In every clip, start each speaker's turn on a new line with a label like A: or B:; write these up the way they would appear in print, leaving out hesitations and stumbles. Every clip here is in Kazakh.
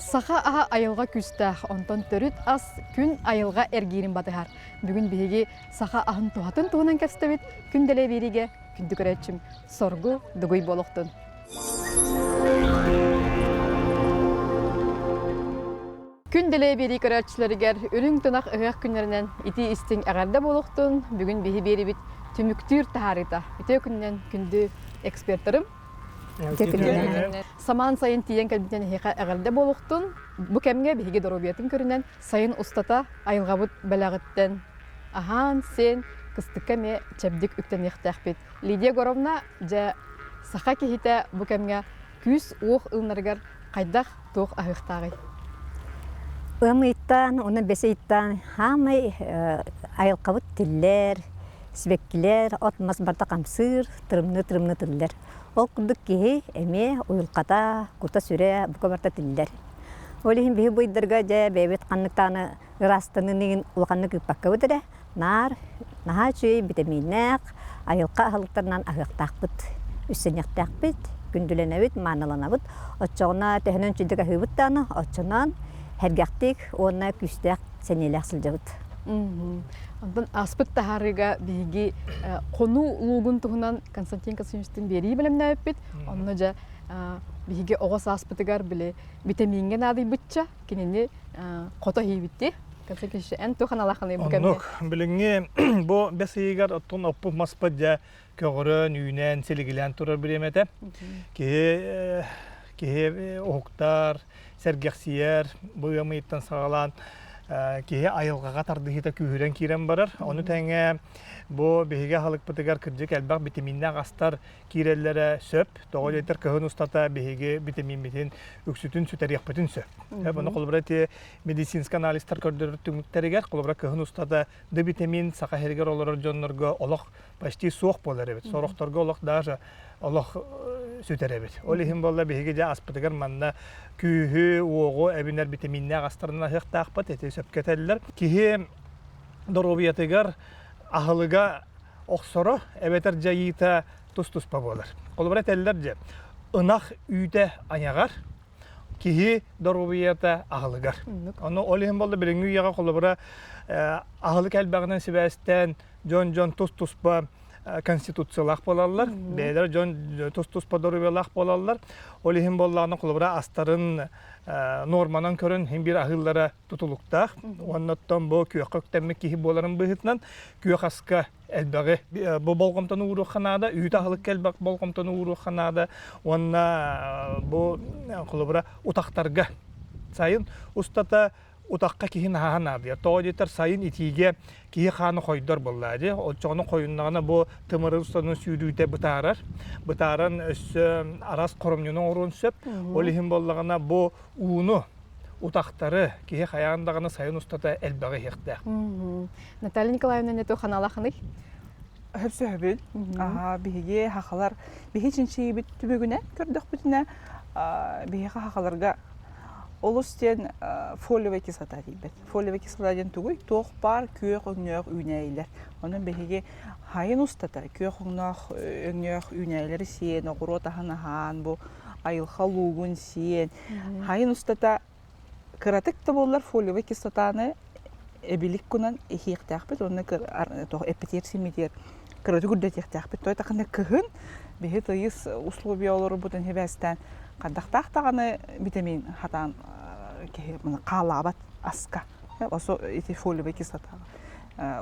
A: Саха аха айылға күстәх, онтон төрүт ас күн айылға эргирин батыхар. Бүгін биһиги саха ахын туһатын туһунан кәстебит, күн деле бириге күндү көрәчим соргу дугуй болохтун. Күн деле бери көрәчиләргә үрүң тынак ыгак күннәреннән ити истин әгәрдә болохтун. Бүгін биһи берибит түмүктүр тахарыта. Ите күннән күндү эксперттерим Саман сайын тиен кәлбитен хеқа әғілді болуқтын. Бұ кәмге бігі дұрубиятын көрінен сайын ұстата айылғабыт бәләғыттен. Ахан, сен, кыстыққа ме чәбдік үктен еқтәқпет. Лидия Горовна жа сақа кехите бұ кәмге күз оқ ұлнарғар қайдақ тоқ ағықтағы.
B: Өмейттан, оны бесейттан хамай айылқабыт тіллер, сібеккілер, отмас барда қамсыр, тырымны тіллер. Ол күндік кейі әме ұйылқата, күрта сүре бұқа барта тілдер. Олейін бейі бұйдырға жа бәйбет қаннықтаны ұрастының ұлғанны күппаққа өдірі, наға чөй витаминнәқ, айылқа ағылықтарынан ағықтақ бұд, үссенектәқ бұд, күнділен әбіт, маңылан әбіт, отчағына тәхінен чүйдігі ғыбыттаны, отчынан әргәқтік, онына күстәқ сәнеләқ сілді бұд.
A: Ondan aspıt taharıga bilgi konu lugun tuğunan Konstantin Kasımcı'nın beri bilimine öpüt. Onunla da bilgi oğuz aspıtıgar bile vitamingen adı bütçe. Kinini kota hiy bitti. Konstantin en tuğan alakını bu kemine.
C: Onluk bilingi bu besigar otun oppu maspıca köğürün, üyünen, siligilen turur bilemete. Ki oğuktar, sergeksiyer, bu yamayıttan sağlan Кеге айылғаға тардығыта күйірен кирен барар. Оны тәңе бұл бейге халық бұтығар кірдік әлбақ витаминна ғастар кирелері сөп. Тоғыл етер көхін ұстата бейге витамин бетін үксүтін сүтәрек бетін сөп. Бұны қолыбыра те медицинск анализтар көрдірі түміктерігер. Қолыбыра көхін ұстата ды витамин сақа хергер олар жонларға олық почти соқ болар ебет. Сорықтарға олық даже олық сүтер ебет. Олихин болда бейге жа аспытығар манна күйі, оғы, әбінер витаминна ғастарына хықтақ бат, әте сөп кетелілер. Кихи дұрубиятығар ағылыға оқсоры әбетер жайыта тұс-тұспа болар. Қолыбыра тәлілер же, ынақ үйді аяғар, кихи дұрубията ағылыгар. Оны олихин болда біліңгі үйеға қолыбыра ағылық әлбағынан себәстен жон тұс-тұспа конституциялақ болалар, бәйлер жон тұс-тұспа дұрубиялақ болалар. Олихин боллағына қолыбыра астарын норманан көрін хем бір ағыллара тұтылықтақ. Оннаттан бұл күйеққа көктәмі кейі боларын бұғытынан күйеқ асқа әлбәғі бұл болғымтаны ұру қанада, үйті ағылық әлбәқ болғымтаны ұру қанада, онна бұл қолыбыра ұтақтарға сайын ұстата Утаққа кейін ағын ады. Тоғадетер сайын итиге кейі қаны қойдар болады. Олчағының қойынағына бұл тымыры ұстанын сүйдуйте бұтарар. Бұтаран өсі арас қорымнының орын сөп. Олихин болағына бұл уыны утақтары кейі қаяғындағына сайын ұстата әлбәғі хеқті.
A: Наталья Николаевна нету қаналақыны?
D: Хөпсі хөбіл. Біге хақалар, біге чиншейі біт түбігіне көрдік бүтіне біге хақаларға Олыстен фолиовый кислота дейбет. Фолиовый кислотаден түгіл тоқ бар күйек өңнөк үйнәйлер. Оның бәхеге хайын ұстата күйек өңнөк үйнәйлері сен, оғыр отағын ахан, бұл айылға луғын сен. Хайын ұстата кыратык та болар фолиовый кислотаны әбілік күнін ехектәқпет. Оны эпитер семетер кыратык үрдетектәқпет. Той тақында кығын бәхе тойыз условия олары бұтын хебәстен қандақтақтағаны витамин хатан қалабат асқа. Осы еті фолиовый кислотаға.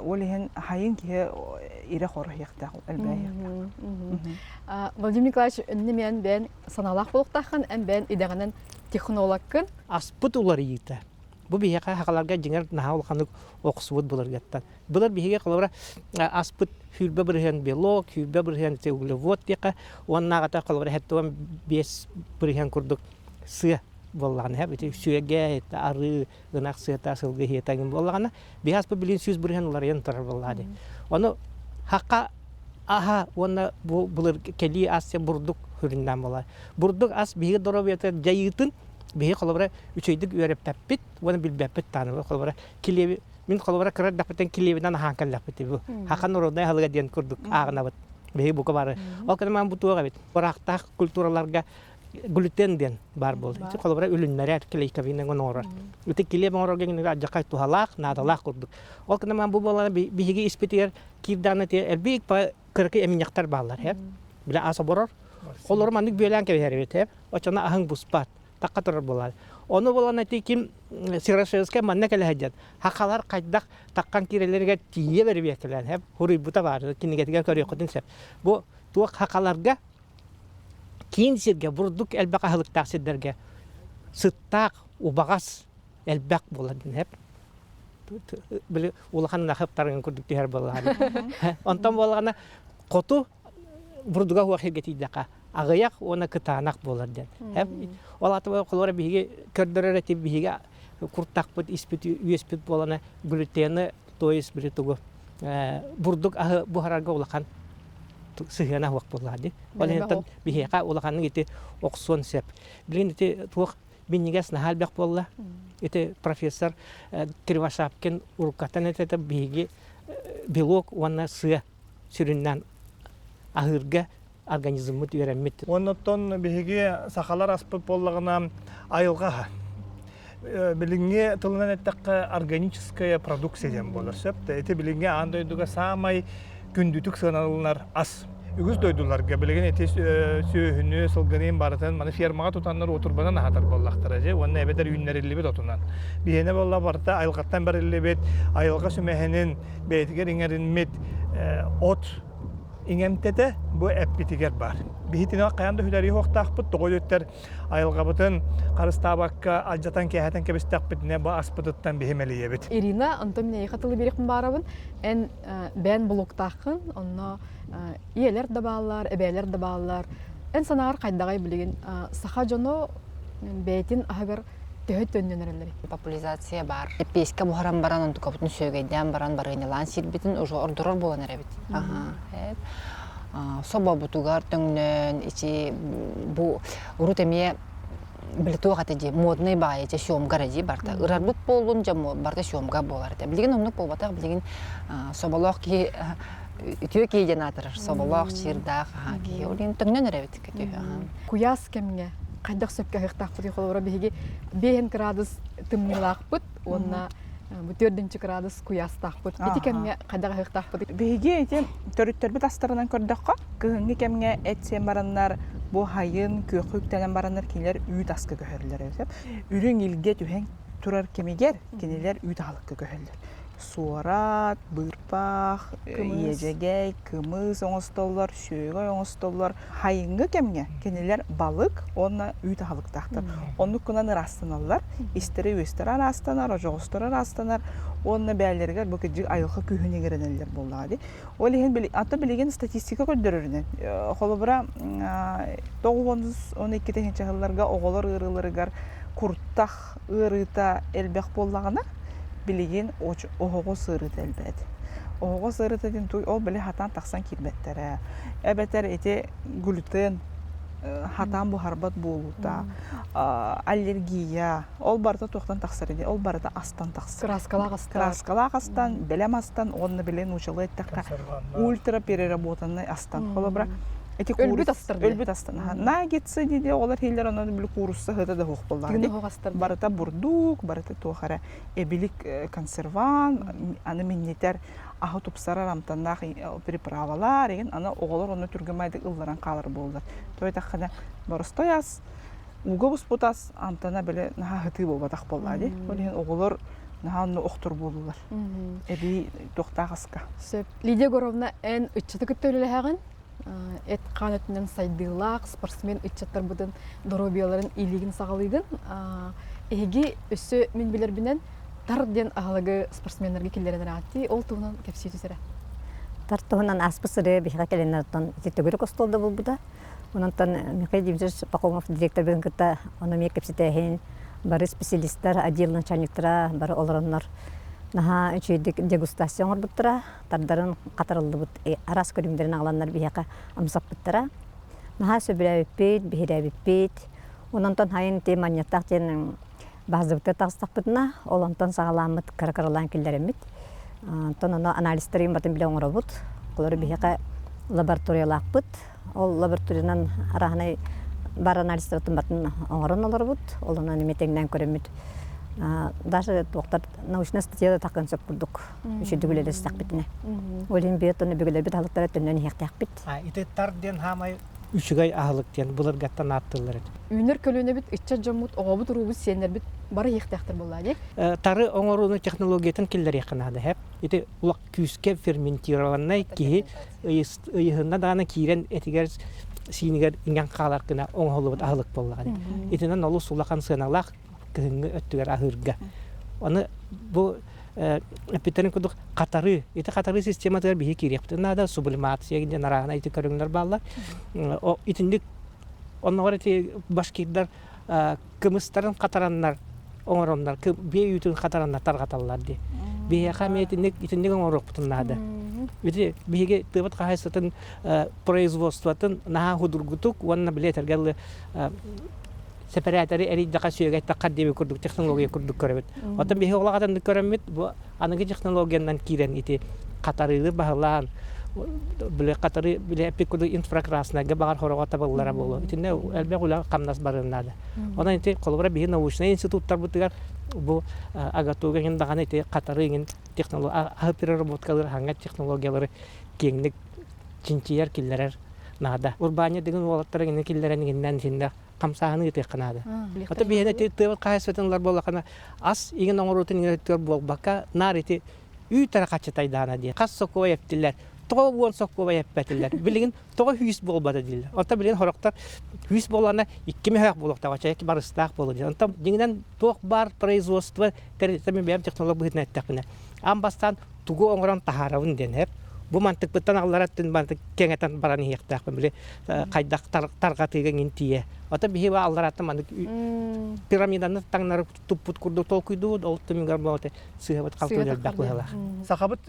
D: Олеген хайын ке ире қоры ектәғыл әлбәйі.
A: Владимир Николаевич, үннемен бән саналақ болуқтақын, ән бән идеғанын технологкын?
E: Аспыт олар ейті. Бұл бейеқа хақаларға жеңер наға олқанық оқысуыд болар кеттен. Бұлар бейеге қалабыра аспыт хүлбе бірген белок, хүлбе бірген углевод деқа, оннағата қалабыра хәттуан 5 бірген күрдік сы болағаны. Сүйеге, ары, ғынақ сыйта, сылғы хетагын болағаны. Бейаспы білін сөз бірген олар ентар болады. Оны хаққа аха, оны бұлар кәлі асия бұрдық хүрінден болады. Бұрдық ас бейге дұрабиятыр жайытын, бейге қалабыра үчейдік өреп тәппет, оны білбәппет танымы қалабыра келеви. Мен қалабыра кірар дақпеттен келевиден аханкан лақпетті бұл. Хақан ұрыдай халыға дейін күрдік ағына бұд. Бейге бұқы бары. Ол кәді мән бұтуға бет. Ұрақтақ культураларға глютен ден бар болды. Ити колобра үлүннәре клейковина гонора. Ити киле моро генге аҗакай тухалак, надалак курдук. Ол кына мен бу баланы биһиге испитер кирданы те элбик па кыркы эминьяктар баллар хеп. Биле аса борор. Олор мандык бөлән кебербет хеп. Очона аһың буспат. Такка торор болар. Оны болана ти ким Сирашевская манна келе хаҗат. Хакалар кайдак таккан кирелерге тие бербек келен хеп. Хуруй бута бар. Кинегетге көрөй кодын сеп. Бу туак хакаларга кийин сирге бурдук элбак ахылыктак сидерге сыттак убагас элбак боладын хеп. Биле улахан нахыптарын күрдүк дигәр болар. Онтан болгана коту бурдуга хуахырга тидәка. Агаяк оны кытанак болар ден. Хеп ол атыбы колора биге көрдөрөр эти биге куртак бут испит үеспит болана глютені то есть билетуго бурдук ага бухарга улахан сыгана вак болады. Олентан бихека улаханның ите оксон сеп. Билин ите тук миннигес нахалбак болла. Ите профессор Кривошапкин уркатан ите биге белок уна сы сүрүннән агырга организмы түйрәммит.
C: Оннотон биһиги сахалар аспыт боллагына айылга билинге тылынан эттакка органическая продукция дем болар сөптө. Эти билинге андойдуга самай күндүтүк сыналар ас. Үгүз дойдуларга билеген эти сүйүнү сылгынын баратын мана фермага тутаннар отурбанан хатар боллактар же. Онна эбетер үйүннөрүлүбүт отунан. Биене болла барта айылгаттан берилибет айылга сүмехенин бетигер иңеринмит от иңемтете бу эппитигер бар. Бихитине каянда хүләри хоктакпыт тогойөттер айылгабытын карыстабакка алжатан кехатан кебистакпытне бу аспытыттан бихемелиебит.
A: Ирина Антония хатылы берекин барабын. Эн бен блоктакын, онно иелер да баллар, эбелер да баллар. Эн санагар кайдагай билеген саха жоно бетин агар төһөт төннөрөлөр.
F: Популяризация бар. Песка бухаран баран онту капытын сөйгәйдән баран барыйнылан сирбитин уже ордурор болан эребит. Соба бутугар төңнөн ичи бу урутеме билетуга теди модный бай эти съемка ради барта. Ырарбыт болун жамы барта съемка болар. Билеген онны болбатак билеген собалок ки үтүө кейденатыр. Собалок чирдак ки олин төңнөн эребит кетү.
A: Куяс кемге кайдак сөпкө хыктакпыт колора биги 5 градус тымнылакпыт, онна бу 4 градус куястакпыт. Эти кемге кайдак хыктакпыт.
D: Биги эти төрүттөрбүт астарынан көрдөккө кыһыңы кемге этсен бараннар бу хайын көкүктенен бараннар кинилер үй таскы көһөрлөр деп. Үрүң илге түһен турар кемигер кинилер үй талыкка көһөрлөр. Суарат, бырпах, ежегей, кымыз оңостоллар, шөйгөй оңостоллар, хайыңы кемге кинилер балык, онна үй талыктактыр. Онну кунан ырастыналар, истери өстөр арастанар, ожогостор арастанар, онна бәлергер бу кыжы айылга күйүнө керенелер болду. Ол эген ата билеген статистика көдөрөрүнө. Холобра 9-12 жылларга оголор ырылырыгар курттах ырыта элбек боллагына билеген ого сырыт элбет. Ого сырытын туй ол биле хатан таксан кирбеттере. Эбетер эти глютен хатан бу харбат болута. Аллергия ол барда токтан таксыр иде. Ол барда астан таксыр. Краскалагастан, белемастан онны билен учылы этакка ультра переработанный астан. Холобра эти өлбүт астан. На кетсе диде олар хейлер анан бил курусса хыта да хок боллар. Барыта бурдук, барыта тохара эбилик консерван, аны миннетер аха тупсара рамтандах приправалар, еген аны оголор оны түргөмайды ылларан калыр болду. Той такана барыстояс, угобус потас антана биле наха хыты болбатак болду. Олен оголор нахан оқтур болулар. Эби токтагаска.
A: Лидия Горовна эн үччөтө көттөлөлөгөн эт канатынан сайдылак спортсмен үччөттөр бутун доробияларын илигин сагалыйдын. Эги өсө мен билербинен тарден агалагы спортсмендерге келдерен ратти ол туунан кепситүсөрө.
B: Тартуунан аспысыры бихга келеннертон тетөгөрө костолду болбуда. Онтон Михаил Дмитриевич Пахомов директор бенкта аномия кепситехин бары специалисттер отдел начальниктара бары олороннор наха үчөйдүк дегустацион орбуттара тардарын катарылды бут арас көрүмдөрүн алгандар бияка амсап буттара наха сөбүрөбүппит бихиребүппит онтон хайын теманьяттак тен базыбытта тагыстакпытына олонтон сагаламыт каракаралан килдеремит онтон аны анализтерин батын биле оңоробут колор бияка лабораториялакпыт ол лабораториянан араханы бар анализтер батын оңорон олар бут. Олонан неметеңден көрөмүт. Даже доктор научная статьяда такын сөп курдук. Үшүдүгүлелес такбитине. Олин биетоны бүгүлөр бит халыктар өтөнөн ихтяк бит.
E: Ите тарден хамай үчүгай ахылык ден булар гаттан аттылар.
A: Үнер көлөне бит ичча жомут ообут рубус сенер бит бары ихтяктар буллады.
E: Тары оңоруну технологиятын киллер якынады хеп. Ите улак күскө ферментированный ки ыйыгында даны кирен этигер синигер инган калар гына оңолубут ахылык болган. Итенен олу сулакан сыналак кыһыңы өттүгер ахырга. Аны бу эпитерин кудук катары, ите катары систематыр бии кирепти. Нада сублимация гинде нарагына ите көрүңнөр баллар. О итиндик оннор ите башкирдар кымыстарын катараннар, оңороннар, бии үтүн катараннар таргаталлар ди. Бии каметиндик итиндик оңорок бутуннада. Ите бииге тыбыт кайсатын производствотун наха худургутук, онна билетергел сепараторы эри дака сөйгөт такаддеби курдук технология курдук көрөбүт. Отон бихи олагадан көрөмүт бу аныгы технологиянан кирен ити катарылы баһалаан биле катары биле эпикуду инфракрасныга багар хорого табыллара болу. Итинде элбе ула камнас барынады. Онан ити колбара бихи научный институттар бутыгар бу агатуга гендаган ити катарыгын технология переработкалар ханга технологиялары кеңдик чинчияр киллерер нада. Урбания деген уолаттар генен киллеренигинен синде камсааны ите канады. Ата бихене тыбыт кайсытынлар болакана ас иген оңорутун ингеттер болбака нарити үй таракачытай дана ди. Кас сокко эптилер. Тоо вон сокко эппетилер. Билген тоо хүйс болбады дилер. Ата билген хороктар хүйс болана 2 мехак болокта чайки барыстак болду. Ата дигинен тоо бар производство теритами бем технология битнеттекне. Амбастан тугу оңорон тахаравын денеп бу мантык быттан аллараттын мантык кеңетен бараны яктак биле кайдак таргатыгын интие. Ата бихиба аллараттын мантык пирамиданы таңнары туппут курду толкуйду, олтумингар болоте сыгыбыт калтылар бакылар.
C: Сахабыт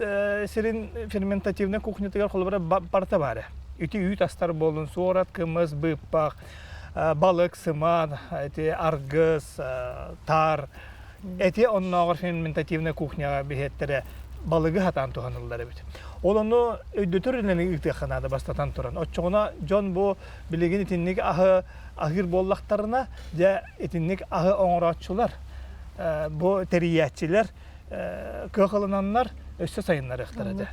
C: сирин ферментативный кухня тегер холбара барта бары. Үти үй тастар болун, суорат кымыз, быппак, балык, сыман, эти аргыз, тар. Эти онногор ферментативный кухняга бихеттере балыгы хатан туханыллары бит. Олону өйдөтөрүнөн ыктыханада бастатан туран. Оччогуна Жон бу билеген итинник ахыр боллактарына же итинник ахы оңорочулар, бу териятчилер, көхылынаннар өссө сайыннар ыктырады.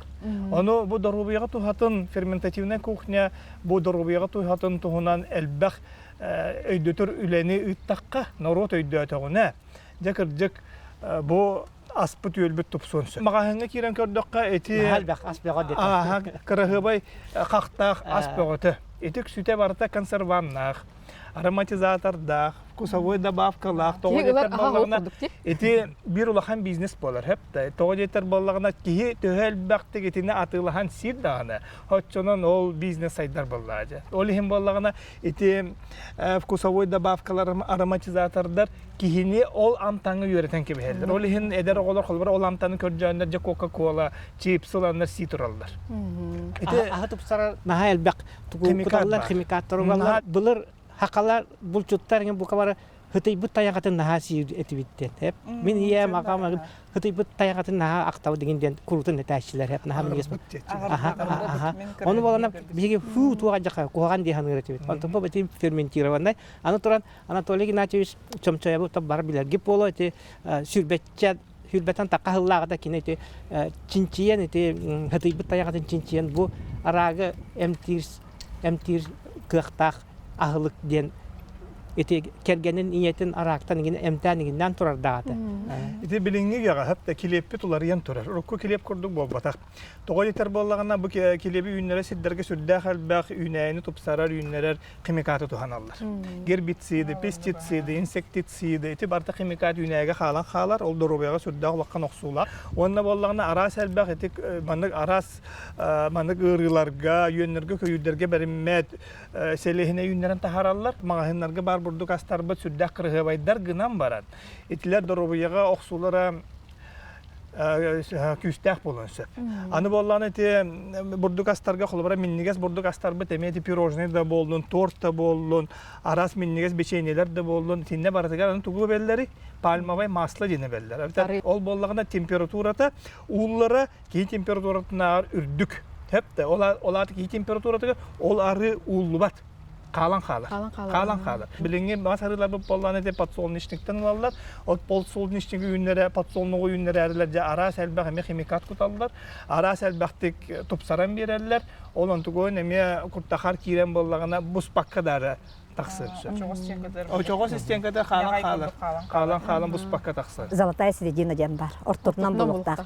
C: Ону бу дорубияга тухатын ферментативный кухня, бу дорубияга тухатын тухунан элбах өйдөтөр үлени ыттакка народ өйдөтөгүнө жакыржык бу аспыт өлбөт тупсонсу. Магаханга кирен көрдөккө эти
E: Халбак аспага дет.
C: кырыгыбай кактак аспагыты. Этик сүтө барта консерваннах, ароматизатордах, вкусовой добавкалах, тоготер баллагына. Эти бир улахан бизнес болар хеп да. Тоготер баллагына кихи төхөл бактык этине атылахан сир дагына. Хотчонон ол бизнес сайдар боллажы. Ол хим баллагына эти вкусовой добавкалар, ароматизатордар кихини ол амтаңы үйрөтен кебелер. Ол хин эдер оголор холбар ол амтаны көржөндөр же Coca-Cola, чипсылар, ситралдар.
E: Эти ахатыпсара наха элбак тугулар химикаттар бар. Булар хакалар булчуттарга бу кабара хытый бут таягатын наха сир этибиттен хеп. Мен ия макам хытый бут таягатын наха актау дегенден курутун этачлар хеп наха мигес. Ону балана биге фу туга жака коган ди ханы этибит. Антон бу бити ферментированный. Аны туран Анатолий Игнатьевич чомчоябы тап бар билер. Гиполо эти сүрбетчат Хүлбәтән тақаһыллағыда кинети чинчиен эти хытый бут таягатын чинчиен бу арагы эмтир кыхтах ахылык ден эти кергенин ниятин арактан гин эмтанигиннан турар дагаты.
C: Эти билинги яга хәтта килеппе тулар ян турар. Рукку килеп курдук болбатак. Тоголитер боллагана бу килеби үйнәре сиддерге сүрдә хәлбәх үйнәйне тупсарар үйнәләр химикаты туханаллар. Гербициды, пестициды, инсектициды, эти барта химикат үйнәгә халан халар, ол доробяга сүрдә лаккан оксулар. Онна боллагана арас хәлбәх эти маннык арас маннык ырыларга, үйнәргә көйдәргә бермәт селехне үйнәрен тахараллар. Магазиннарга бар бурдук астарбы сүрдә кырыгыбайдар гынан барат. Этләр доробяга оксулара күстәк болонсы. Аны болланы те бурдук астарга холбара миннигес бурдук астарбы темети пирожный да болдун, торт да болдун, арас миннигес печеньелер да болдун. Тинне баратыгар аны тугу беллери пальмовый масло дене беллер. Ол боллагына температурата ууллары кей температуратына үрдүк. Хепте олар кей температурата ол ары уулубат. Қалан қалар. Қалан қалар. Біліңе масарылар бұл болланы деп подсолнечниктен алалар. От подсолнечник үйінлері, подсолнуғы үйінлері әрілер же ара сәлбақ әме химикат құталылар. Ара сәлбақтық топсаран берәлілер. Ол онтығын әме құрттақар кейрен боллағына бұспаққа дары тақсыр. Очоғыз стенкада қалан қалар. Қалан бұспаққа тақсыр.
B: Золотая середина дем бар. Ортотунан болуқтақ.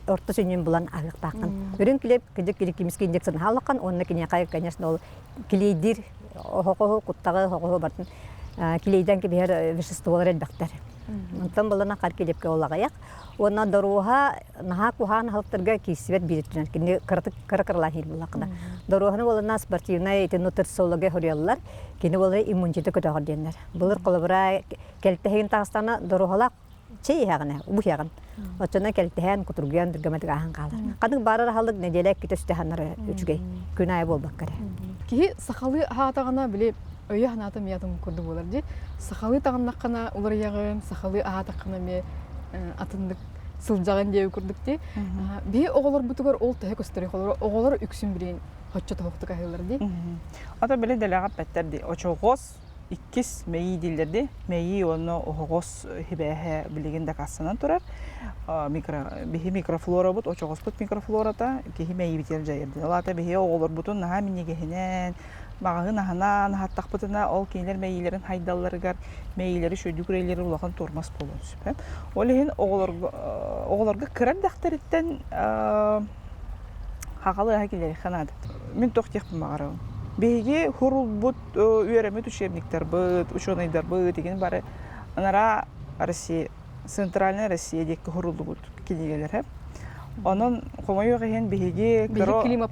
B: Орто сөнен булан ағықтақын. Өрін кілеп, күдік келекемеске индексін халыққан, онына кене қайыр, конечно, ол келейдер, хоқығы, құттағы, хоқығы бартын. Келейден кебер веществолар әлбәқтер. Онтан болана қар келепке олағаяқ. Ona daruha naha kuhan halterga kisvet biritran kini kara lahir bulakna daruhana bolana sportivna ite nutrisologya horiyallar kini bolay immunite kötü hordiyenler bulur kolabra keltehin tastana daruhala çey hagana bu hagan otuna keltehen kuturgan dirgamet gahan qalar kadın barar halık nedelek kitüstehanlar üçgey günay bol bakkara
A: Ки сахалы хаатагана биле өйө ханатым ятым курду болар ди. Сахалы тагыннаккана улар ягын, сахалы аатаккана ме атындык сылжаган деп курдук ди. Би оголор бутугар ол тәһә көстөрө холор, оголор үксүн билен хоччо токтук айлар ди.
D: Ата биле делага пәттерди. Очогос иккис мейи дилдерди. Мейи оны огос хибеһе билегенде кассанан турар. Микрофлора бут, очогос бут микрофлората, кихи мейи битер жайырды. Алата бихи оголор бутун наха минегехинен Бағағын ағынан, хаттақ бұтына ол кейлер мәйелерін хайдалларығар, мәйелері шөйдігірейлері ұлаған тұрмас болуын. Олеген оғыларға кіран дақтарыттен қағалы аға келері қанады. Мен тоқтеқпін мағарауын. Бейге хұрыл бұт, үйеремет үшерниктер бұт, үшонайдар бұт деген бары. Анара Россия, Центральная Россия декі хұрылды бұт келегелер. Onun komoyu gehen bihigi klima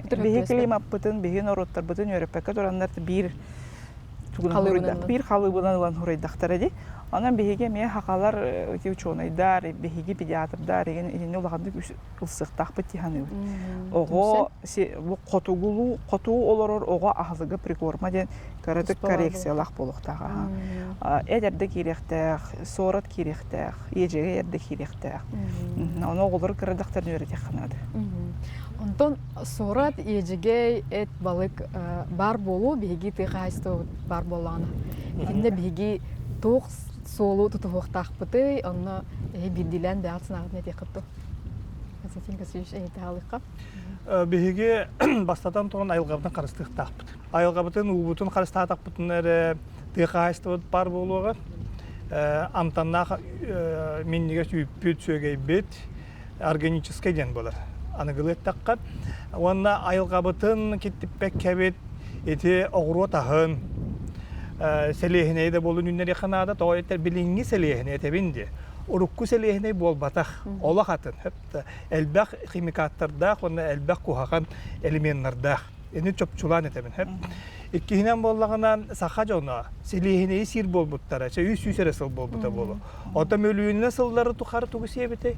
D: putun bihin orottar butun yörepeke duranlar bir kalıbından olan huraydaktara di. Onun bihigi me hakalar ki uçonaydar bihigi pediatrdar yani ulağandık ılsıqtaq bitihanı. Ogo bu qotu oloror ogo ahlığı prikorma den karadık koreksiyalaq boluqtağa. Ederde kirekteq, sorat kirekteq, ejege erde kirekteq. Onu oğulları karadıqtarını öğretek xanadı.
A: Ondan sorat ejege et balık bar bolu bihigi tıqaysto bar bolana. Inde bihigi toq solu tutuqtaq bıtı onu bildilen dağıtsın ağzına teqipti. Sen kasıйш eytalıqqa.
C: Bihigi bastatan toğun ayılqabıdan qarыстıq taqpıt. Ayılqabıdan ubutun qarыстaq taqpıtınları tıqaysto bar boluğa. Amtanna minniga üppüt sögey bit organiический ден болар. Анығылет таққа. Онна айылғабытын кеттіппек кәбет еті оғыру тағын сәлейхіне де болын үннер еқанада тоғайттар біліңі сәлейхіне етебінде. Урукку сәлейхіне бол батақ ола қатын. Әлбәқ химикаттардақ, онна әлбәқ кухаған элементтардақ. Ені чөпчулан етебін. Иккихинен боллағынан сақа жона сәлейхіне сир бол бұттара, үс-үсер сыл бол бұта болу. Ота мөлуініне сылдары тұқары тұғы себеті.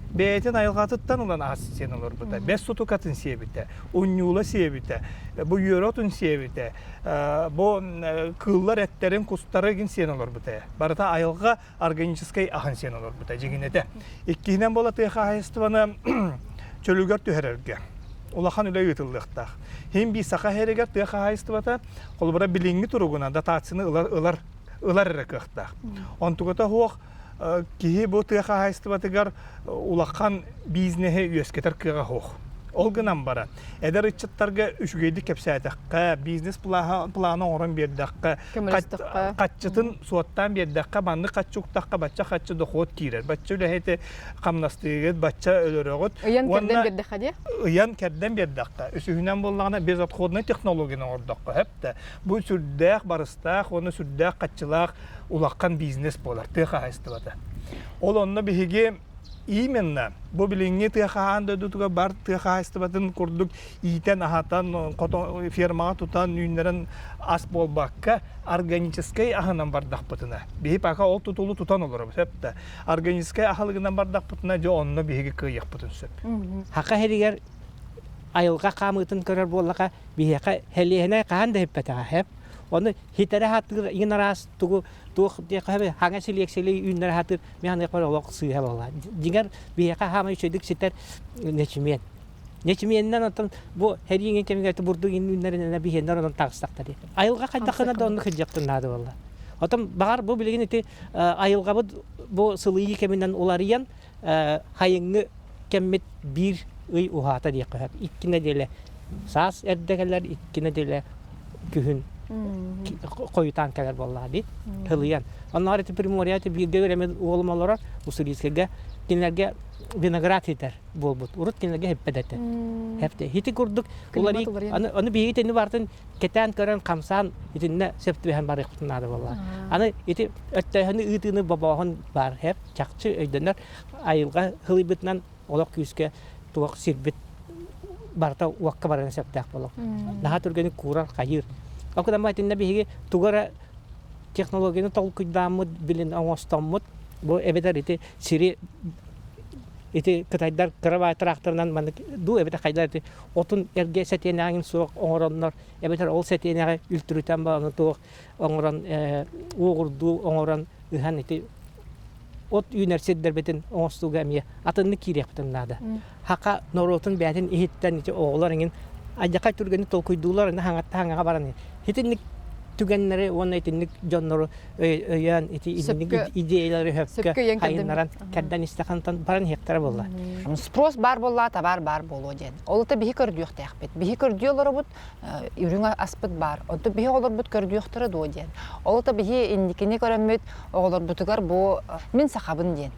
C: Бәйтін айылғатыттан olan аз сен олар бұта. Бәс сұту қатын себеті, ұнюла себеті, бұ үйеротын себеті, бұ қыллар әттерін құстары ген сен олар бұта. Барыта айылға органический ағын сен олар бұта. Жегінеті. Иккихінен бола тұйқа айыстываны чөлігер түйерерге. Улахан үлі өтілдіқтақ. Хем бей сақа әрегер тұйқа айыстывата қолбыра біліңгі тұрғына да татсыны ылар әрекіқтақ. Онтығыта хоқ кихи бу тыха хайстыбатыгар улақан бизнеhe үескетер кыга хох. Ол гынан бара. Эдер иччаттарга үшгейди кепсәтәккә, бизнес планы орын бердәккә, катчытын суаттан бердәккә, банны катчуктакка бачча катчы дохот кирер. Бачча үләһете камнастыгы, бачча өлөрөгөт. Ыян кәрдән бердәккә. Үсүһүнән буллагына без отходный технологияны ордакка хәптә. Бу сүрдәк барыстак, оны сүрдәк катчылак улаккан бизнес болар. Тыха хайстыбата. Ол онны биһиге именно бу билинге тыхаанда дутуга бар тыхаастыбатын курдук итен ахатан фермага тутан үннерен ас болбакка органический аханан бардакпытына бихи пака ол тутулу тутан олор сөптө органический ахалыгынан бардакпытына жо онно биһиге кыйыкпытын сөп
E: хака херигер айылга камытын көрөр боллака бихига хелиһене каанда хеппетага хеп onu hitere hatır inaras tugu diye kahve hangi seleksili ünler hatır mehane yapar olak suya valla. Diğer bir yaka hamay çedik siter neçmen. Нечменнен отон бу херинге кемгәте бурду иннәренә бихендер онан тагыстактар. Айылга кайдакына да онны хиҗактан нады валла. Отон багар бу билеген ите айылга бу сылыйы кемнән уларыян хайыңны кеммет бир ый ухата дип кап. Иккине деле сас эрдегелер иккине деле күһүн койтан калар болла ди. Хылыян. Аннары ите примориаты бирде береме уолмалар усурискеге кинлерге виноград хитер болбут. Урут кинлерге хеппедете. Хепте. Хити курдук улары аны бейитени бартын кетен көрөн камсан итинне септбехан бар икнады болла. Аны ити өттөһүнү ыйтыны бабаһын бар хеп чакчы өйдөнөр айылга хылыбытнан олок күскө туак сирбит барта уакка баран септак болок. Наха түргөнү курар кайыр. Окудан байтынна биге тугара технологияны толкуйдамыт билин оңостоммут. Бу эбедер ити сири ити кытайдар кырабай тракторунан маны ду эбете кайдар ити отун эрге сетенагин соок оңороннор эбетер ол сетенага үлтүрүтөн бааны тоок оңорон угурду оңорон ыхан ити от университеттер бетин оңостууга эмие атынны кирептен нада хака норотун бәтин ихиттен ити оголорыңын ажакай түргөнү толкуйдуулар хаңага баран хитинник түгеннәре оны итинник жоннору өйән ити идеялары хөпкә хайнаран кәддән истахантан баран хектар булла.
F: Спрос бар болла, товар бар боло ден. Ол та бихи көрдүк тәхбет. Бихи көрдүлөр бут үрүңә аспыт бар. Ол та бихи олар бут көрдүктөр до ден. Ол та бихи индикене көрәмәт олар бутугар бу мин сахабын ден.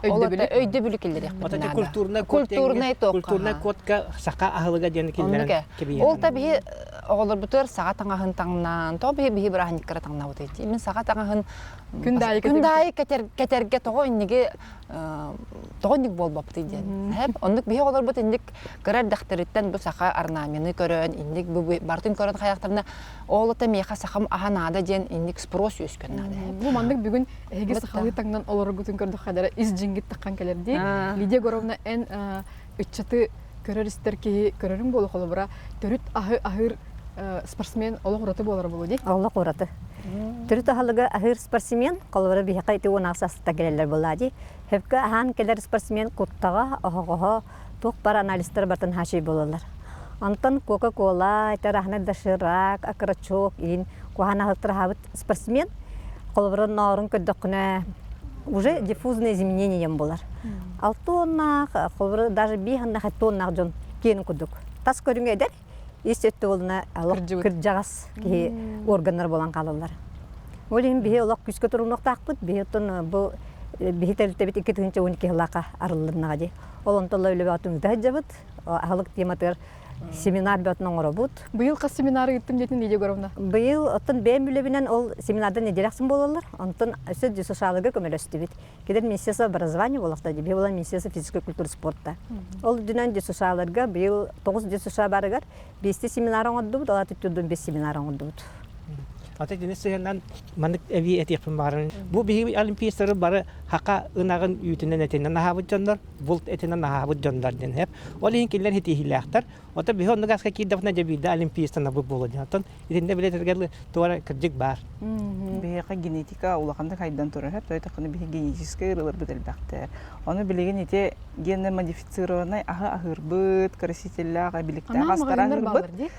F: Ол та өйдө бүлүкелдер.
E: Ата культурна котка сака ахылыга ден килдер.
F: Ол та бихи олар бутур сага таңаһын таңнан, то бихи брахник кара таңна бут эти. Мин сага таңаһын күндәй кетерге того инниге тоник болбапты ден. Хәп онлык бихи олар бут индик кырар дахтырыттан бу сака орнаменты көрөн, индик бу бартын көрөн хаяктарына ол та меха сахам аханада ден индик спрос өскөн нада.
A: Бу мандык бүгүн эге сахалы таңнан олар бутун көрдүк хадара из жингит таккан келерди. Лидия Горовна эн үччаты көрөрүстер ки көрөрүң болу холобра төрүт ахыр спортсмен олог ураты болар болу ди.
B: Олог ураты. Төрүт ахылыга ахыр спортсмен колбара бихакай тиу насаста келелер болады. Хепка ахан келер спортсмен куттага охого ток бар анализдер батын хаши болалар. Антон Кока-Кола, тарахна дашырак, акрачок ин кухана халтырхабыт спортсмен колбара нарын көддөкүнө уже диффузные изменения болар. Алтоннах, колбара даже биханна хаттоннах жон кен кудук. Тас көрүнгө эдер истетти болуна алып кыржагас ки органдар болан калалар. Олин бие олак күскө туруктакпыт, биетон бу бихителте бит 2-12 жылга арылдырнага ди. Олонтолла өлөп атым дажабыт, ахылык тематыр семинар бөтнөң оробут.
A: Быйыл кас семинары иттим детин Лидия Горовна.
B: Быйыл отын бемүлебинен ол семинардан неделяксын болалар. Антон өсөт жусушалыгы көмөлөстү бит. Кедер министерство образования болакта ди, быйыл министерство физической культуры спорта. Ол дүнөн жусушаларга быйыл 9 жусуша барыгар 5 семинар оңдубут, алар түттүдүн 5 семинар оңдубут.
E: Ата денесеннән мандык эви этепим барын. Бу биги олимпиадалар бары хака ынагын үтүнөн этенен нахабыт жондар, булт этенен нахабыт жондар ден хеп. Ол килер хитихилактар. Ота биги онгаска киддефна жабида олимпиадалар бу болот. Антон итинде билетергел тора кырдык бар.
D: Биги генетика улаканда кайдан турар хеп, тойтакны биги генетический ырылар беделбактер. Аны билеген ите генно модифицированный ахырбыт, красителлар, билектер хастараңырбыт.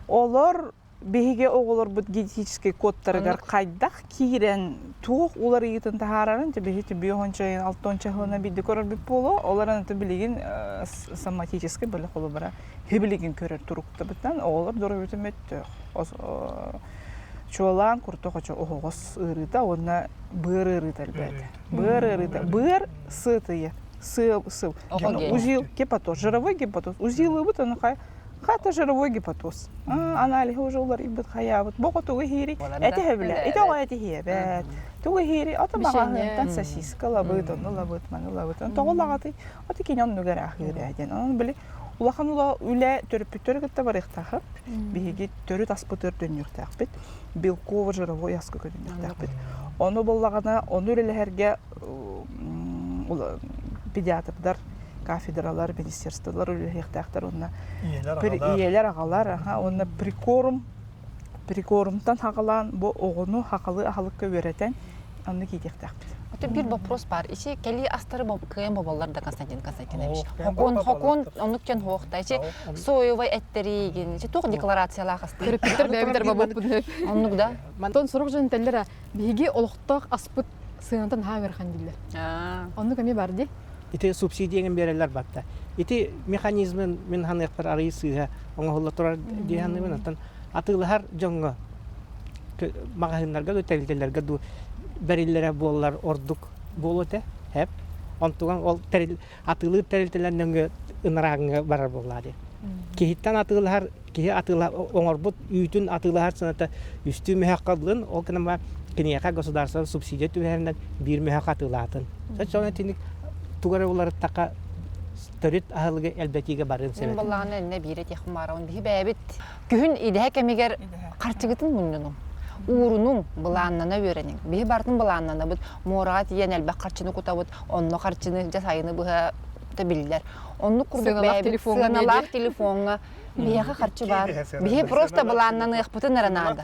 D: Олар беге оголор бут генетический кодтаргар кайдак кирен тук улар итен тахарарын те беге биохончайын 6-нчы хына бидде көрөр бит боло оларын те билеген соматический беле коло бара хебилеген көрөр турукта биттен олар дөрө өтөмөт чолан курто хочо огос ырыта онна быр ырыта албет быр сытые узил гепатоз жировой гепатоз узилы бут аны Хата жировой гепатоз. Анализ уже улар ибет хаябыт. Бокоту гири. Эти хебле. Эти оэти хебет. Тугы гири. Ата багаһын сосиска лабыт, лабыт, лабыт. Тоголлагаты. Ата кинен нүгәр ахыр әдән. Аны биле улахан ула үле төрөпүтөр гытта бар ихтахып. Биги төрү таспытыр дөньюк тахбит. Белково жировой яскы көдөнүк тахбит. Аны боллагана, аны үлеләргә педиатрдар кафедралар, министерстволар үлехтәхтәр онна. Иелер агалар, онна прикормтан хакалан бу огону хакалы ахалыкка беретен аны китехтәхтәр.
F: Это бир вопрос бар. Иши кели астары кем бабалар да Константин Константинович.
C: Кем
F: Хокон
C: бабалар.
F: онуктен хокта. Иши соевой эттериген. Иши тух декларациялар хасты.
A: Көрөппүттер бэбитер бабып бүнөр.
F: Онук да.
A: Тон сурук жөн теллер биһиги олохтоох аспыт сыынтан хаавер хандиллер. Онну кеми барди?
E: Ити субсидияңын берелер батта. Ити механизмын мен ханыкпар арый сыга оңголла турар дияны мен аттан атылар жоңго магазиннарга өтелделерге ду бериллере боллар ордук болоте хеп онтуган ол атылы терилтелернең ынарагы барар буллады. Кихиттан атылар кихи атылар оңорбут үйтүн атылар саната үстү мехаккалын ол кенема кенияка государство субсидия түбәреннән 1 мехакатылатын. Сәчәне тиник тугары улар така төрит ахылга элбетиге барын
F: Мен
E: себеп.
F: балланы не бире тех мараун бихи бәбит. Күн иде кемигер карчыгытын муннун. Урунун буланнана беренин. Бихи бартын буланнана бут морат ен элбек карчыны кутабыт, онно карчыны жасайыны быха табиллер. Онну курдук
A: Сыналак
F: бәбит,
A: телефонга
F: сыналак телефонга. Бихи карчы бар. Бихи просто буланнаны ыхпытын ыранада.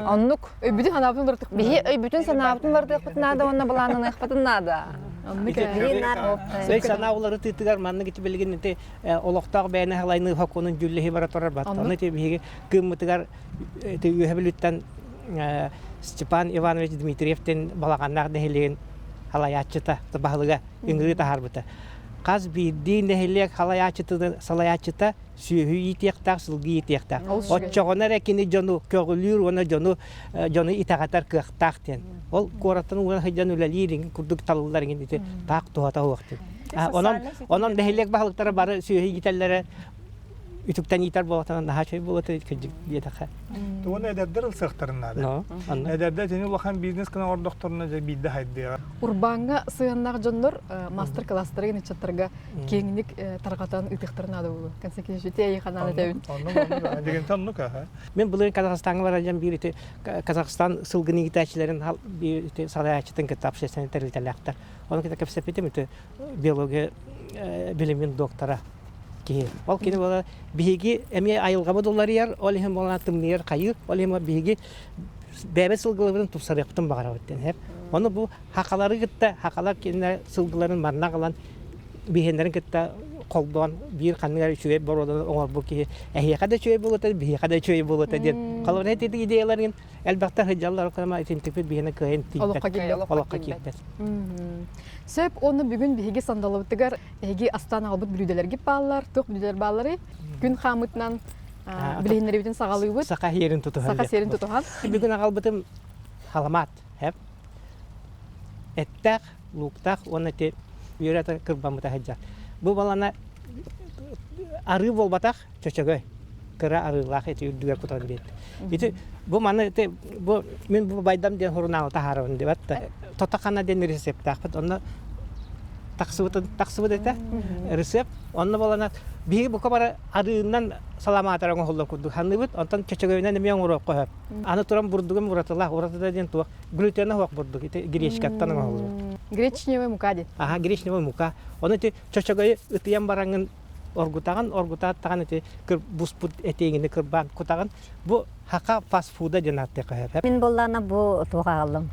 F: Оннук
A: Өбүдү ханаабытын дуртук.
F: бихи өй бүтүн санаабытын барды ыхпытынада, онна буланнаны ыхпытынада.
A: Онну кеми.
E: Сей сана улары тытыгар манны кити белген те олоктак бәйне халайны хаконун жүллеһи бара торар бат. Аны те биге кыммытыгар те үһәбилүттән Степан Иванович Дмитриевтен балаганнар дәһелеген халаячыта табалыга ингри тахарбыта. Каз бидин дәһелек халаячыта салаячыта сүйү итектак сылгы итектак. Отчогонар экини жону көгүлүр оны жону итагатар кыктактен. Ол коратын уга хыжан үлелирин курдук таллар генде так туата вакыт. Онон дәһелек баһалыктары бары сүйү итәлләре үтүктән итәр болатан daha şey болаты кыжык диетаха.
C: Туган эдердер ылсыктарына да.
E: Но, анна.
C: Эдерде тени улахан бизнес кына ордокторуна же бидде хайдыга.
A: Урбанга сыяннак жоннор мастер класстары нечаттарга кеңник таргатан ытыктарына да болу. Константин те каналы тәбин.
C: Онно деген тоннука.
E: Мен булын Казахстанга баражам бир ите Казахстан сылгыны итәчләрен бир ите салаячтын китап шесен терилтәләктәр. Оны китап сепетем ите биология билимин доктора ки. Ол кине бала биги эме айылга бодолар яр, ол һәм бала тымнер кайыр, ол һәм биги бәбе сылгыларын тупсарыктын багара өттен һәп. Оны бу хакалары гытта, хакалар кине сылгыларын марна калан бигендерин гытта колдон бир каннар чөй бородан оңор бу ки әһиякада чөй булды, бигекада чөй булды дигән. Калыр әйтә идеяларын әлбәттә хәҗаллар кылма итентипет бигене кыйын тип. Олакка килбәт.
A: Сөп оны бүгүн биһиги сандалыбытыгар эги астана албыт бүлүделерге баалар, тук бүлүдер баалары күн хамытнан билиннери бүтүн сагалыбыт.
E: Сака херин туту.
A: Сака серин тутуган.
E: Бүгүн агалбытым халамат һәп. Эттәк, луктак, оны те йөрәтә кырбамыта хаҗа. Бу балана ары болбатак чөчөгөй. Кыра арылах эти үдүгә кутан бит. Ити бу маны те бу мен бу байдам ден хорунал тахарын деп атта. Тотакана ден рецепт тахпыт онны таксыбыт эте рецепт онны балана биги бу кабара арыыннан саламатарың холло куду ханыбыт онтан чөчөгөйнән эме оңоро коеп. Аны турам бурдугым уратыла, уратыда ден туак глютена хок бурдук ити гречкаттан оңолу.
A: Гречневый мука дит.
E: Ага, гречневый мука. Оны те чөчөгөй ытыян бараңын оргутат таган эти кыр буспут этегине кырбан кутаган бу хака фастфуда денатты кайып.
B: Мен боллана бу тугаалым.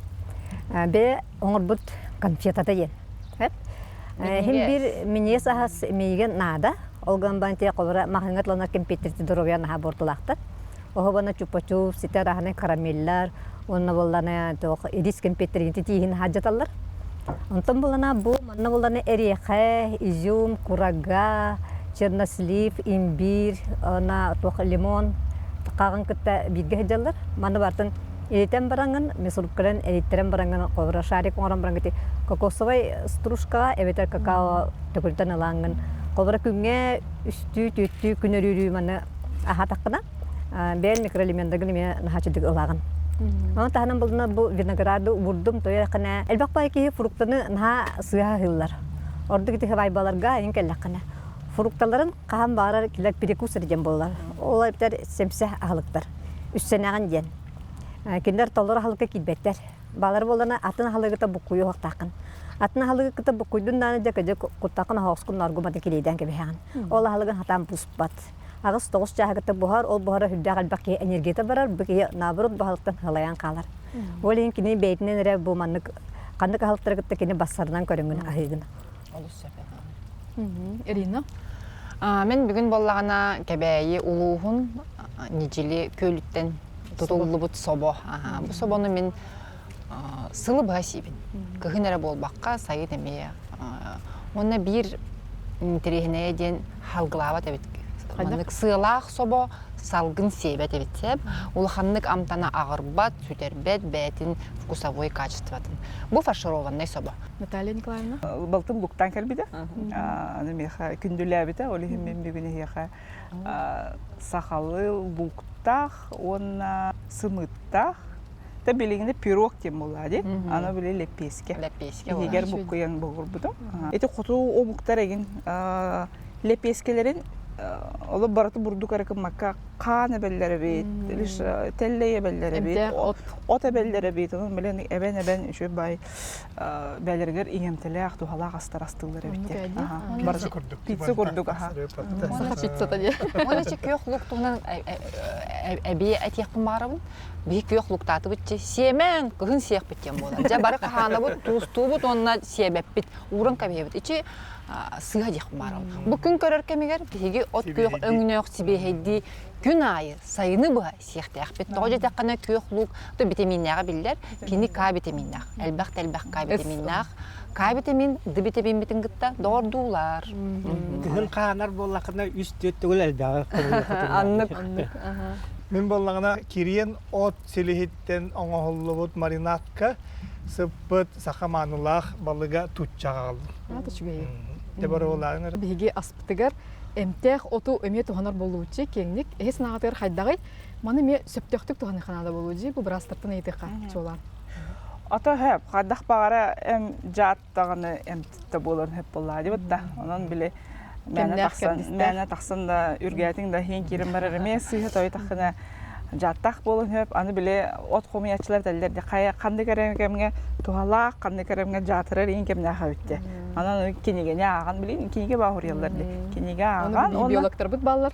B: Бе оңорбут конфетата ен. Хим бир минес ахас мейген нада. Олган банте колора махангатлана компьютерти доровян ха бортулактар. Охобана чупачу ситарахны карамеллар, онна боллана тох ирис компьютерти тиһин хаҗаталлар. Онтон боллана бу манна боллана эриха, изюм, курага, чернослив, имбирь, она тох лимон, каган кытта бидге хаҗаллар. Маны бартын элитен баранган, месуркрен элитерен баранган колора шарик оран барангати кокосовый стружка, эветер какао төкөлтөн аланган. Колора күнгө үстү түттү күнөрүрү маны ахатакына. Бен микроэлементтер мен нахачыдык ылаган. Аны таханан булна бу винограду бурдум тоя кана. Элбак байки фруктаны наха сыга хыллар. Орду кити хайбаларга инкеллакана. Фрукталарын кахан барар килер перекус дигән булалар. Олар битер семсә ахлыктар. Үссенаган ден. Киндер толлар халыкка килбеттер. Балар болана атын халыгыта бу кую хактакын. Атын халыгыта бу куйдун даны жакы куттакын хавскун аргуматы килейден кебехан. Ол халыгын хатан пуспат. Агыс тогус жагыта бухар, ол бухара хүддагал баки энергията барар, баки наоборот бахалыктан халаян калар. Олин кини бейтинен ре бу маннык Канды кахалтыргытта кини бассарынан көрүнгүн ахыгын.
F: Олус сөп.
A: Ирина.
F: Мен бүгін боллағана кәбәйі улуғын нежелі көліттен тұтылы бұт собо. Бұл собоны мен сылы бұға сейбін. Кығын әрі болбаққа сайы дәмейі. Оны бір терехіне ден халғылава тәбет. Сылақ собо салгын сейбет әбетсеп, улаханнык амтана ағырбат, сүтербет, бәтін, вкусовой качестватын. Бұл фаршированный собо.
A: Наталья Николаевна.
D: Балтын луктан кәлбиді. Аны меха күнділі әбіті, олығын мен бүгін еха сақалы луктақ, оны сымыттақ. Та білігінде пирог тем болады, аны біле лепеске.
F: Лепеске
D: олар. Егер бұққыян бұғыр бұдым. Эти құту омуқтар егін лепескелерін олы бараты бурдук аракын макка каан эбеллери бит, лиш теллей эбеллери бит, от эбеллери бит, онун билен эбен үшө бай бәлергер иемтелек тухалак астарастылары бит. Пицца курдук, аха.
A: Пицца тади.
F: Оны чек күйөклук тугунан эби этиякпын барабын. Бий күйөклуктаты бит, семен кыгын сиек биттен болар. Жа бары кахана бут, тусту бут, онна себеп бит, урын кабебит. Ичи сыга дек барам. Бу күн көрөр кемигер биги от күйөк өңнөк сибехеди күн айы сайыны бу сиектек бит. Тожа такана күйөклук то витаминнага биллер, кини К витаминнак. Элбак К витаминнак. К витамин, Д витамин битин гытта дордулар.
E: Кыгын каанар боллакына үстөт түгүл элбагы.
F: Аннык.
C: Мен боллағына кирien от селихиттен оңоһоллубут маринадка сыппыт сахаманылах балыга тутчаға алдым.
A: Тучугай.
C: Тебары олағын
A: Биги аспытыгар эмтех оту эме туханар болуучи кеңник эс нагатыр хайдагы маны ме сөптөктүк туханы ханада болуучи бу брастыртын эйтека чолан.
D: Ата хэп кадах багара эм жаттаганы эмтте болон хэп боллади бутта. Онон биле Мәне тақсын да үргәтің да хен керім барар емес, сүйі той тақына жаттақ болын хөп, аны біле от қомиятшылар дәлдерді қанды кәрәмге туғалақ, қанды кәрәмге жатырыр ең кеміне аға өтті. Анан кенегене аған білейін, кенеге бағыр елдерді. Кенеге аған,
A: оны биологтар бұд балылар,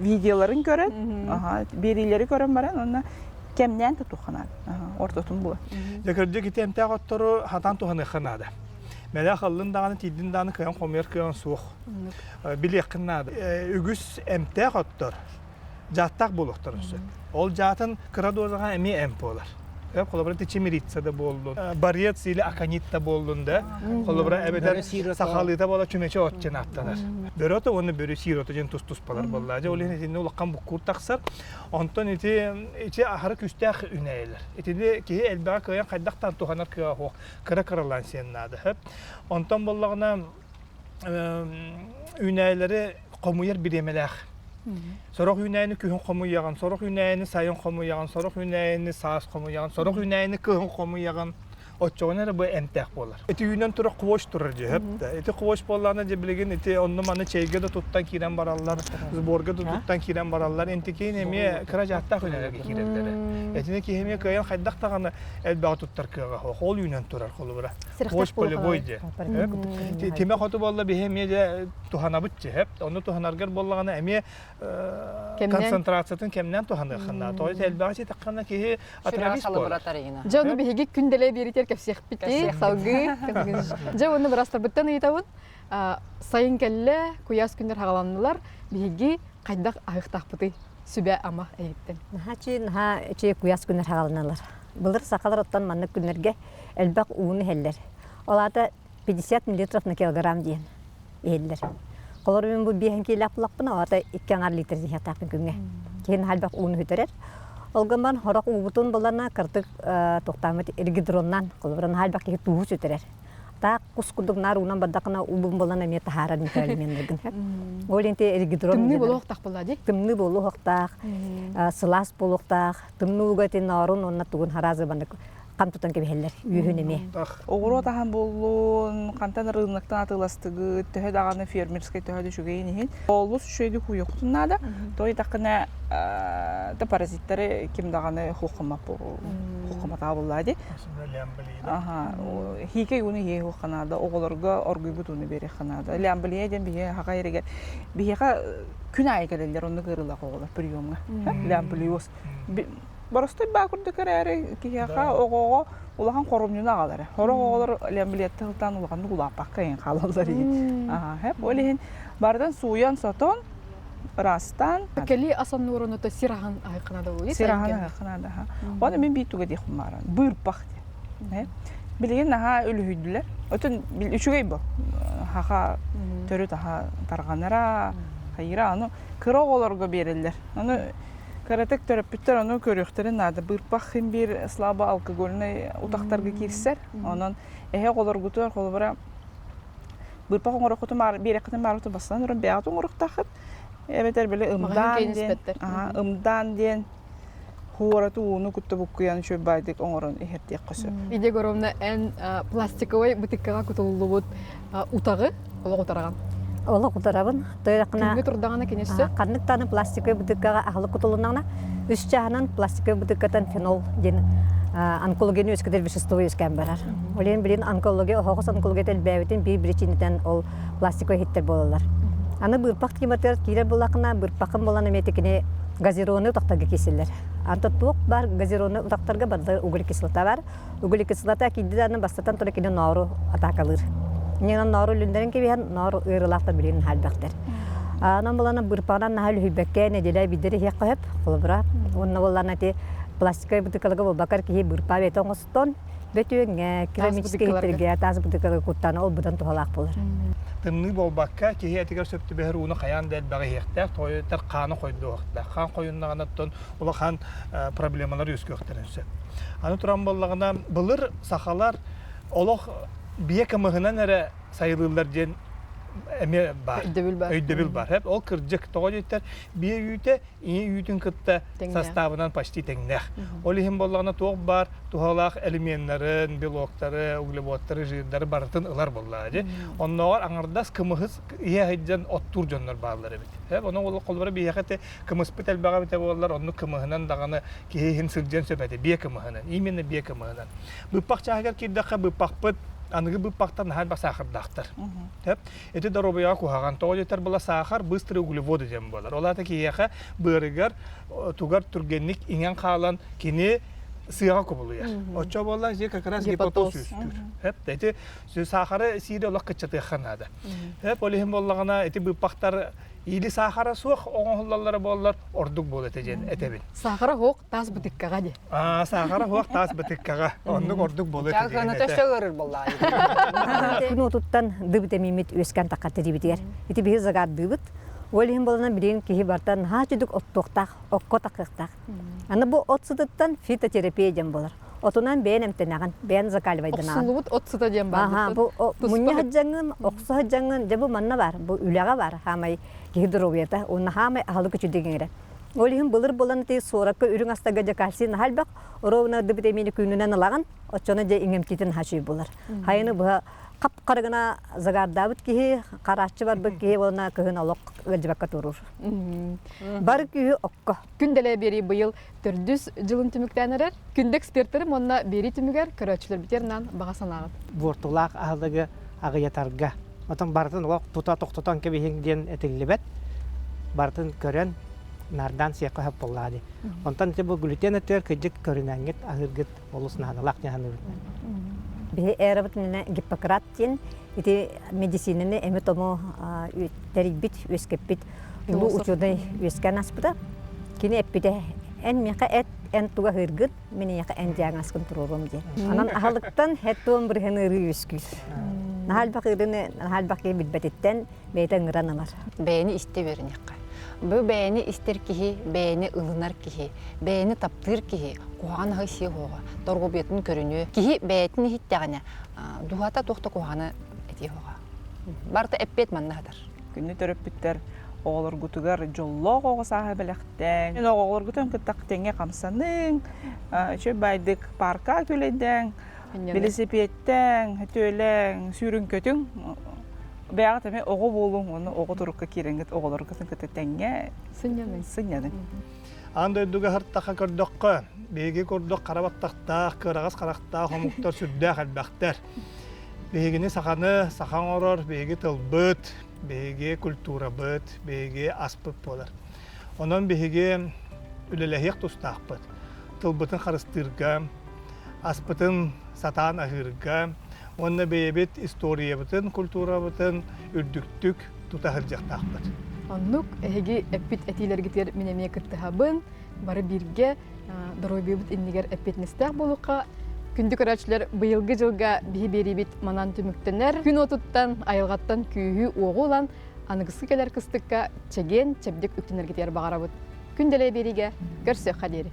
D: видеоларын көрін, берилері көрін баран, оны кемнен тұтуқанады, ортотын бұлы.
C: Жакырды кете эмтәк оттыру хатан туханы ханада. Мәлә халлын даганы тидин даганы кыян комер кыян суох. Билек кыннады. Үгүс эмтәк оттыр. Жаттак болуктар өсө. Ол жатын крадорга эми эм болар. Колобрат чемерица да болду. Барьец или аконитта болдунда. Колобра эбеден сахалыта бола чүмече отчен аттанар. Бөрөтө оны бөрү сирота жен тус балар боллажа. Ол эне улаккан букур таксар. Онтон ити ахары күстәк үнәйләр. Итиде ки элбага кыян кайдактан туханар кыя хо. Кыракыралан сеннады. Онтон боллагына үнәйләре комуер биремеләх. Сорок үнәйні күйін қому яған, сорок үнәйні сайын қому яған, сорок үнәйні саас қому яған, сорок үнәйні күйін қому яған. Отчоғын әрі бұл әмтәк болар. Эти үйінен тұры қуош тұрыр же. Эти қуош боларына же білеген, эти онны маны чейге де тұттан керен баралар, сборға да тұттан керен баралар. Энті кейін еме кіра жаттақ үнәлерге керендері. Этіне кейеме көйен қайдақ тағаны әлбағы тұттар күйеға хоқ. Ол үйінен тұрар қолы бұра. Қуош болы бойды. Теме қоты болла бейеме де туханабыт же. Оны туханаргар боллағаны әме концентрациятын кемнен туханы қанна. Тойыз әлбағы же таққана кейі атырабис болар.
A: Жоны бейге күнделе беритер кепсех битти, салгы. Жа оны брастар бүттен ыйтабын. Сайын кәлле, куяс күндер хағаланылар, бейге қайдақ ағықтақ бұты сүбә ама әйіптен.
B: Наха куяс күндер хағаланалар. Бұлыр сақалар оттан манны күндерге әлбақ уыны хәллер. Олада 50 мл килограмм дейін елдер. Қолар мен бұл бейхен кейлі апылақпын, олада 2 литр дейін тақпын күнге. Кейін әлбақ уыны хүтерер. Олгаман хорак убутун болана кыртык токтамыт эргидроннан колбран халбак ке туус өтерер. Та кускудугнар унан бардакына убун болана мета харан миталимендерген. Оленте эргидрон.
A: Тымны болохтак болады.
B: Тымны болохтак. Сылас болохтак. Тымны угатын нарун онна тугун харазы бандык. Кантутан кебеллер үйөнеме.
D: Огуро тахан боллун, кантан рыноктан атыластыгы, төһө даганы фермерский төһө düşүгейин хин. Олус шөйдү куюктунада, той такына та паразиттары ким даганы хукумап табылады. Аха, хике уну хе хуканада, оголорго оргуйбутуну бере ханада. Лямблиеден бие хагайреге. Биега күн айгелер онны кырыла коголор приемга. Лямблиос Барыстай бакурды керәре кияха огого улахан хорумнуна агалары. Хороголор лембилетте хылтан улахан улапак кайын халалар иген. Хеп олehen бардан суян сатон растан
A: Кели асан нуруну то сирахан айкына да улы.
D: сирахан ханада. Оны мен битуга дих мара. Бырпак ди. Билген наха өлүһүдүлөр. Отун үчүгөй бу. Хаха төрү таха тарганара хайра аны кыроголорго берилер. Аны каратек терапевттер аны көрөктөрүн ады бырпак хим бир слабо алкогольный утактарга кирсер. Анан голор гутор холбара бырпак оңорокоту мар беректе марты бассан урун бягат оңороктахып. Эбетер биле ымдан ден хуарату уну кутта буккуян чөй байдык оңорон эхертек кысы.
A: Иде горомна эн пластиковый бутиккага кутулулубут утагы олого тараган.
B: Ола кутарабын. Тойракна
A: Күнгө турдагана кенешсе.
B: Карныктаны пластиковый бутылкага ахылы кутулунагына үс жагынан пластиковый бутылкадан фенол ден онкологияны өскөтөр вещество өскөн барар. Олен билин онкология, хогос онкология бәбитин бир причинитен ол пластиковый хиттер болалар. Аны бырпак киматер кире булакына бырпакын боланы метикине газированный утактарга кесилер. Анта тук бар газированный утактарга барды углекислый кислота бар. Углекислый кислота кидданы бастатан тура кине нору атакалыр. Нена нору лүндерин кебен нору ырылакта билин халбактар. Анан буланы бырпагдан нахал хүбекке неделе бидери хек кып, кулбра. Онна булларна те пластиковый бутылкага бакар ки бырпа бетон остон бетүнгө керамический хиттерге таз бутылкага куттаны ол будан тухалак болар.
C: Тымны болбакка кеһи этигер сөптү бэхэр уну хаян дэл бага хехтер тойтер каны койду вакытта. Хан коюннаганаттан ула хан проблемалар өскөктөрүнсө. Аны туран боллагына былыр сахалар олох бие кымыгынан эре сайылылар ден эме бар. Өйдөбүл бар. Хеп ол кыржык тогойдер бие үйтө ии үйтүн кытта составынан почти теңнех. Ол ихим боллагына тоқ бар, тухалак элементтарын, белоктары, углеводтары, жирдары бартын ылар боллады. Онноор аңардас кымыгыз ие хайдан оттур жоннор баалары бит. Хеп оны ол колбара биехете кымыс бител бага бите боллар, onu кымыгынан даганы кийин сылжан сөбөтө бие кымыгынан. Именно бие кымыгынан. Быпак чагар кирдакка быпакпыт Анығы бұппақтан хәл ба сахардақтыр. Эти дорубая кухаган тоолетер була сахар быстрый углеводы дем болар. Олата кияха бырыгар тугар тургенник иңен калан кини сыйга кубулуя. Очо болла же как раз гепатоз үстүр. Хеп эти сахары сиде олак кычаты ханада. Хеп олихим боллагана эти бұппақтар или сахара сух оңоллары боллар ордук болот эжен этебин.
A: Сахара хок тас бутиккага де.
C: Сахара хуак тас бутиккага оннук ордук болот эжен.
F: Жагына төшөгөр болла.
B: Күн отуттан дыбыт эмимит өскөн такаты дибитер. Ити бир загат дыбыт. Олин болана билен кихи бартан хачудук оттоктак, окко такыктак. Аны бу отсыдыттан фитотерапия дем болар. Отунан бенемтенаган, бен закаливайдынаган.
A: Оксулубут отсыта дем бар.
B: Бу мунья хаджаңын, оксу хаджаңын дебу манна бар. Бу үлага бар. Хамай гидровията, он хамай ахалы күчүдегенре. Олин былыр боланы те соракка үрүң астага же кальцин халбак, оровна дебитемини күнүнөн алаган, очона же иңемтитин хашуй болар. Хайны бу кап карагына загардабыт ки карачы бар бу ки болна кыгын алок гылжыбакка турур. Бар ки окко.
A: Күнделе бери быйыл төрдүс жылын түмүктәнерер. Күндө эксперттер монна бери түмүгер көрөчүлөр битернан бага санагат.
E: Бортулак алдыгы агыятарга. Отон бартын вак тута токтотан кебиһиңден этиллебет. Бартын көрөн нардан сыякка хап боллады. Онтан те бу глютен этер кыжык көрүнәңгет агыргыт олуснадалак яһаны.
B: Бе эрабытны Гиппократтин ити медицинаны эметому терибит өскеппит бу учудай өскән аспыта кини эппите эн мека эт эн туга хыргыт мени яка эн жаңас контролом ди анан ахалыктан хеттон бир хенери өскү нахал бакырны билбететтен бейтен гранамар
F: Бэни исте бернекка. Бу бэни истер кихи, бэни ылынар кихи, бэни таптыр кихи, куган хайси хога, торгу бетін көрінү. Кихи бәйтін хиттягана, дуғата тоқта куганы эти хога. Барта эппет манна хатар.
D: Күнні төрөп биттер оғылыр күтігер жоллоқ оғы сағы біліқтен. Мен оғылыр күтін күттақ теңге қамсаның, шөй байдық парка көлейден, велосипедтен, төйлен, сүйрін көтің. Бәғат әме оғы болуң, оны оғы тұрыққа керенгет оғылыр күтін күтті теңге сынядың.
C: Анда өйдігі хырттаққа көрдіққа, бейге көрдіқ қарабаттақтақ, кырағыз қарақтақ, хомуқтар сүрдәқ әлбәқтер. Бейгені сақаны, сақан орор, бейге тылбыт, бейге культура быт, бейге аспыт болар. Онан бейге үлеләхек тұстақ бұд. тылбытын харыстырга, аспытын сатан ахырга, онна бейбет история бытын, культура бытын үрдүктүк тутахыр жактакпыт.
A: Оннук эһиги эппит этилергитер минеме кыттыхабын, бары бирге доройбебит иннигер эппетнестер болуққа. Күнді көрәчілер быйылғы жылға биһи берибит манан түмүктенер. Күн отуттан, айылғаттан күйі оғулан, анығысы келер кыстыққа чеген, чебдек үктенергетер бағарабыт. Күнделей бериге көрсөк қадері.